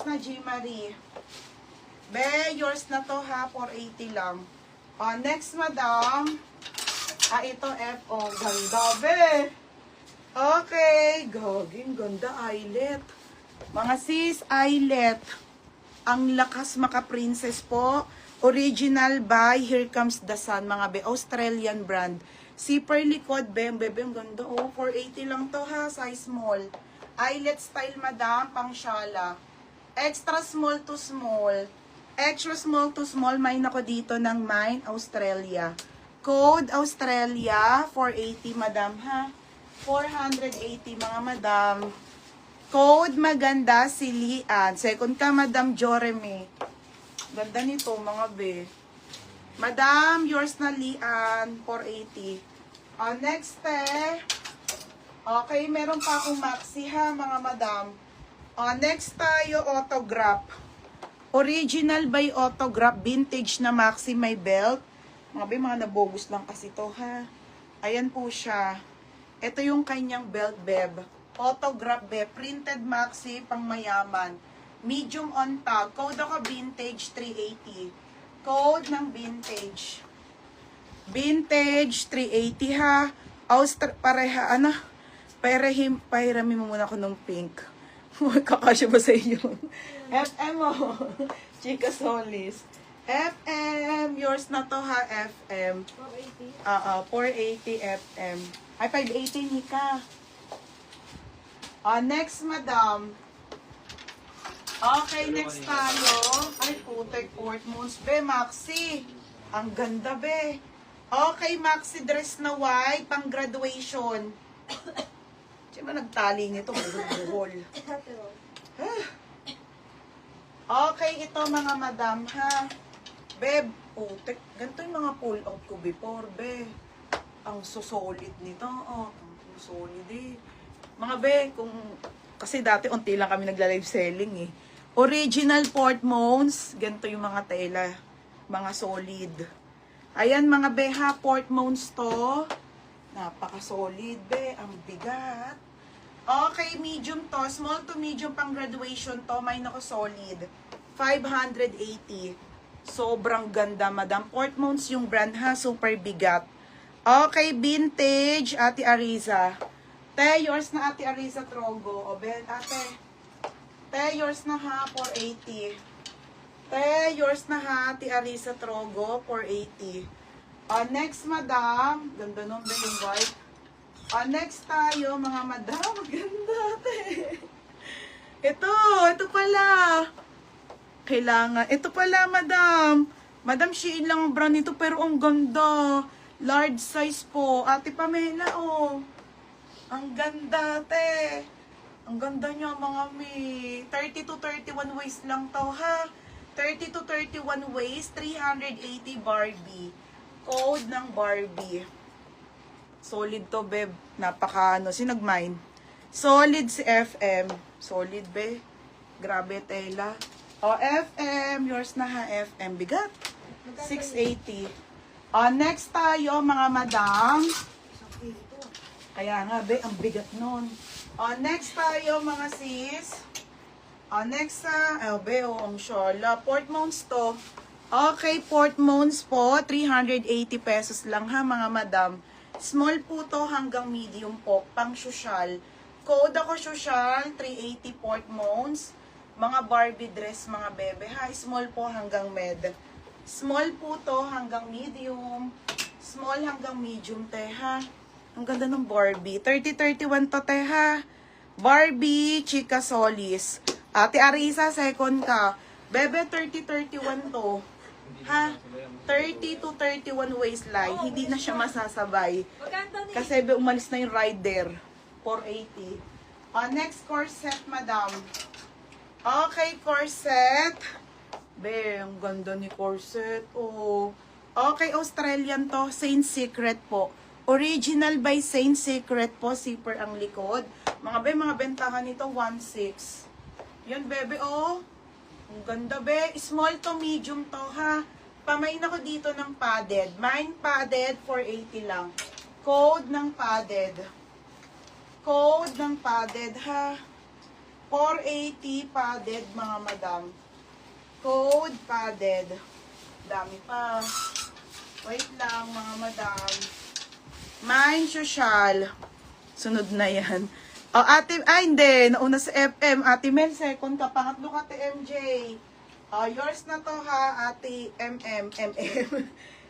na, G. Marie. Be, yours na to ha, 480 lang. Next, madam. Ito, FO. Ganda, be. Okay, gaging ganda, eyelet. Mga sis, eyelet. Ang lakas maka-princess po. Original by Here Comes the Sun, mga be. Australian brand. Zipper likod, be. Bebe, ang ganda, oh. 480 lang to ha, size small. Eyelet style, madam, pang shala. Extra small to small. Extra small to small, mine ako dito ng mine, Australia. Code Australia, 480, madam, ha? 480, mga madam. Code maganda, silian. Second ka, madam, Joreme. Ganda nito, mga be. Madam, yours na lian, 480. Next, okay, meron pa akong maxi, ha, mga madam. Next tayo, autograph. Original by autograph, vintage na maxi, may belt. Mga nabogus lang kasi to, ha. Ayan po siya. Ito yung kanyang belt, beb. Autograph, beb. Printed maxi, pang mayaman. Medium on tag. Code ako vintage 380. Code ng vintage. Vintage 380, ha. Pareha, ano? Pahirami mo muna ako ng pink. Kakasya ba sa inyo? FM mo. Chika Solis. FM. Yours na to ha, FM. 480? 480 FM. Ay, 580 Nika. Next, madam. Okay, next tayo. Ay, putek, Port Moons. Be, Maxi. Ang ganda, be. Okay, Maxi dress na white, pang graduation. Siyempre nagtali nito, buhol. Okay, ito mga madam, ha? Beb, putek, ganito yung mga pull-out ko before, be. Ang susolid nito, ang solid eh. Mga be, kasi dati unti lang kami nagla-live selling eh. Original Port Moons, ganito yung mga tela, mga solid. Ayan mga be, ha, Port Moons to. Napaka-solid, be. Ang bigat. Okay, medium to. Small to medium pang graduation to. May nako solid. 580. Sobrang ganda, madam. Port Moons yung brand, ha. Super bigat. Okay, vintage. Ate Ariza. Te, yours na, Ate Ariza Trogo. O, ben, ate. Te, yours na, ha. 480. Te, yours na, ha. Ate Ariza Trogo. 480. Next, madam. Ganda nun ba yung white? Next tayo, mga madam. Ganda, te. Ito pala. Kailangan. Ito pala, madam. Madam, Shein lang ang brand nito, pero ang ganda. Large size po. Ate Pamela, oh. Ang ganda, te. Ang ganda niya, mga mi. 30 to 31 waist lang to, ha. 30 to 31 waist, 380 Barbie. Code ng Barbie. Solid to, beb. Napaka, sinag-mine. Solid si FM. Solid, be. Grabe, tela. FM. Yours na, ha, FM. Bigat. 680. Next tayo, mga madam. Kaya nga, be. Ang bigat nun. Next tayo, mga sis. Next, be, ang shala. Port Mounts to. Okay, Port Mounts po, 380 pesos lang ha, mga madam. Small po to hanggang medium po, pang social. Code ako social, 380 Port Mounts. Mga Barbie dress, mga bebe ha. Small po hanggang med. Small po to hanggang medium. Small hanggang medium, te ha. Ang ganda ng Barbie. 30-31 to, te ha. Barbie, Chika Solis. Ate Arisa, second ka. Bebe, 30-31 to. Ha? 30 to 31 waistline. Hindi na siya masasabay. Kasi umalis na yung rider. 480. Next corset, madam. Okay, corset. Be, ang ganda ni corset. Oh. Okay, Australian to. Saint Secret po. Original by Saint Secret po. Zipper ang likod. Mga be, mga bentahan nito, 1.6. Yan, bebe, oh. Ang ganda, be. Small to medium to, ha. Pamain ako dito ng padded. Mine padded, 480 lang. Code ng padded. Code ng padded, ha. 480 padded, mga madam. Code padded. Dami pa. Wait lang, mga madam. Mind social. Sunod na yan. O, ate, hindi. Nauna sa FM. Ate Mel, second ka. Pangatlo ka, ate MJ. O, yours na to ha, ate MM.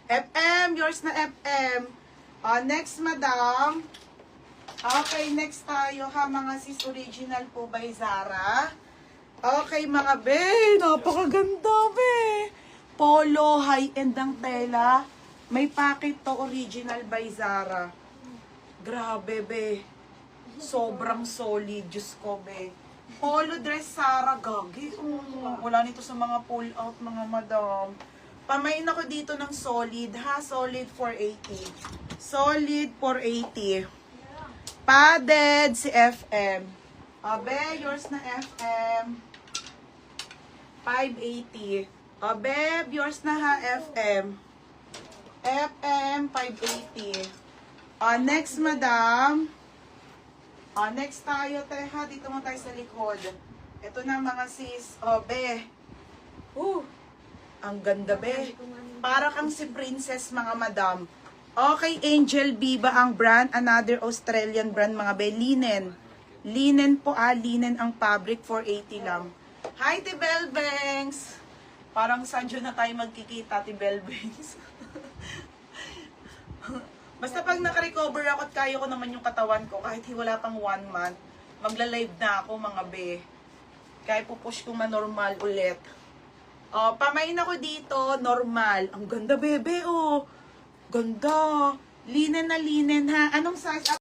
FM, yours na FM. O, next, madam. Okay, next tayo ha, mga sis original po by Zara. Okay, mga be. Napakaganda, be. Polo, high-end ang tela. May packet to, original by Zara. Grabe, be. Sobrang solid. Diyos ko, be. Polo dress, Zara. Gagi. Wala nito sa mga pull-out, mga madam. Pamain ako dito ng solid, ha? Solid 480. Solid 480. Padded si FM. Abe, yours na FM. 580. Abe, yours na ha, FM. FM, 580. Next, madam. Next tayo, teha. Dito mo tayo sa likod. Ito na, mga sis. Be. Ang ganda, be. Para kang si princess, mga madam. Okay, Angel Biba ang brand. Another Australian brand, mga be. Linen. Linen po, linen ang fabric. 480 lang. Hi, Tibel Banks. Parang sadyo na tayo magkikita, Tibel Banks. Basta pag nakarecover ako at kaya ko naman yung katawan ko, kahit wala pang 1 month, magla-live na ako, mga be. Kaya pupush ko normal ulit. Pamain ako dito, normal. Ang ganda, bebe, oh. Ganda. Linen na linen, ha. Anong size?